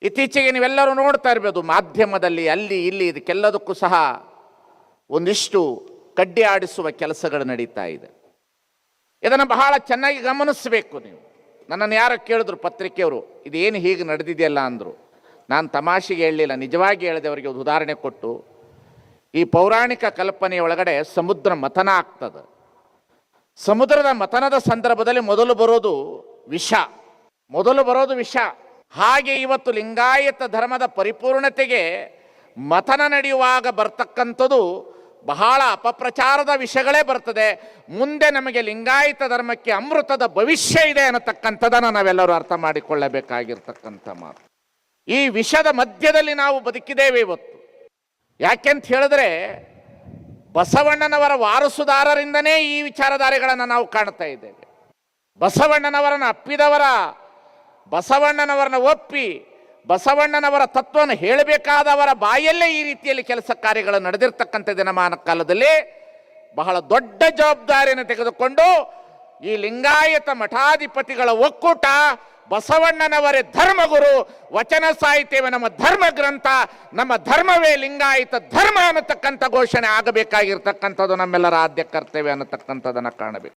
ಇತ್ತೀಚೆಗೆ ನೀವೆಲ್ಲರೂ ನೋಡ್ತಾ ಇರ್ಬೋದು ಮಾಧ್ಯಮದಲ್ಲಿ ಅಲ್ಲಿ ಇಲ್ಲಿ ಇದಕ್ಕೆಲ್ಲದಕ್ಕೂ ಸಹ ಒಂದಿಷ್ಟು ಕಡ್ಡಿ ಆಡಿಸುವ ಕೆಲಸಗಳು ನಡೀತಾ ಇದೆ. ಇದನ್ನು ಬಹಳ ಚೆನ್ನಾಗಿ ಗಮನಿಸಬೇಕು ನೀವು. ನನ್ನನ್ನು ಯಾರೋ ಕೇಳಿದ್ರು ಪತ್ರಿಕೆಯವರು, ಇದೇನು ಹೀಗೆ ನಡೆದಿದೆಯಲ್ಲ ಅಂದರು. ನಾನು ತಮಾಷೆಗೆ ಹೇಳಲಿಲ್ಲ, ನಿಜವಾಗಿ ಹೇಳಿದೆ. ಅವರಿಗೆ ಒಂದು ಉದಾಹರಣೆ ಕೊಟ್ಟು, ಈ ಪೌರಾಣಿಕ ಕಲ್ಪನೆಯ ಒಳಗಡೆ ಸಮುದ್ರ ಮಥನ ಆಗ್ತದೆ. ಸಮುದ್ರದ ಮಥನದ ಸಂದರ್ಭದಲ್ಲಿ ಮೊದಲು ಬರೋದು ವಿಷ. ಹಾಗೆ ಇವತ್ತು ಲಿಂಗಾಯತ ಧರ್ಮದ ಪರಿಪೂರ್ಣತೆಗೆ ಮಥನ ನಡೆಯುವಾಗ ಬರ್ತಕ್ಕಂಥದ್ದು ಬಹಳ ಅಪಪ್ರಚಾರದ ವಿಷಯಗಳೇ ಬರ್ತದೆ. ಮುಂದೆ ನಮಗೆ ಲಿಂಗಾಯತ ಧರ್ಮಕ್ಕೆ ಅಮೃತದ ಭವಿಷ್ಯ ಇದೆ ಅನ್ನತಕ್ಕಂಥದ್ದನ್ನು ನಾವೆಲ್ಲರೂ ಅರ್ಥ ಮಾಡಿಕೊಳ್ಳಬೇಕಾಗಿರ್ತಕ್ಕಂಥ ಮಾತು. ಈ ವಿಷದ ಮಧ್ಯದಲ್ಲಿ ನಾವು ಬದುಕಿದ್ದೇವೆ ಇವತ್ತು. ಯಾಕೆಂತ ಹೇಳಿದ್ರೆ ಬಸವಣ್ಣನವರ ವಾರಸುದಾರರಿಂದನೇ ಈ ವಿಚಾರಧಾರೆಗಳನ್ನು ನಾವು ಕಾಣ್ತಾ ಇದ್ದೇವೆ. ಬಸವಣ್ಣನವರನ್ನು ಅಪ್ಪಿದವರ, ಬಸವಣ್ಣನವರನ್ನ ಒಪ್ಪಿ ಬಸವಣ್ಣನವರ ತತ್ವವನ್ನು ಹೇಳಬೇಕಾದವರ ಬಾಯಲ್ಲೇ ಈ ರೀತಿಯಲ್ಲಿ ಕೆಲಸ ಕಾರ್ಯಗಳು ನಡೆದಿರ್ತಕ್ಕಂಥ ದಿನಮಾನ ಕಾಲದಲ್ಲಿ ಬಹಳ ದೊಡ್ಡ ಜವಾಬ್ದಾರಿಯನ್ನು ತೆಗೆದುಕೊಂಡು ಈ ಲಿಂಗಾಯತ ಮಠಾಧಿಪತಿಗಳ ಒಕ್ಕೂಟ, ಬಸವಣ್ಣನವರೇ ಧರ್ಮಗುರು, ವಚನ ಸಾಹಿತ್ಯವೇ ನಮ್ಮ ಧರ್ಮ ಗ್ರಂಥ, ನಮ್ಮ ಧರ್ಮವೇ ಲಿಂಗಾಯತ ಧರ್ಮ ಅನ್ನತಕ್ಕಂಥ ಘೋಷಣೆ ಆಗಬೇಕಾಗಿರ್ತಕ್ಕಂಥದ್ದು ನಮ್ಮೆಲ್ಲರ ಆದ್ಯ ಕರ್ತವ್ಯ ಅನ್ನತಕ್ಕಂಥದ್ದನ್ನು ಕಾಣಬೇಕು.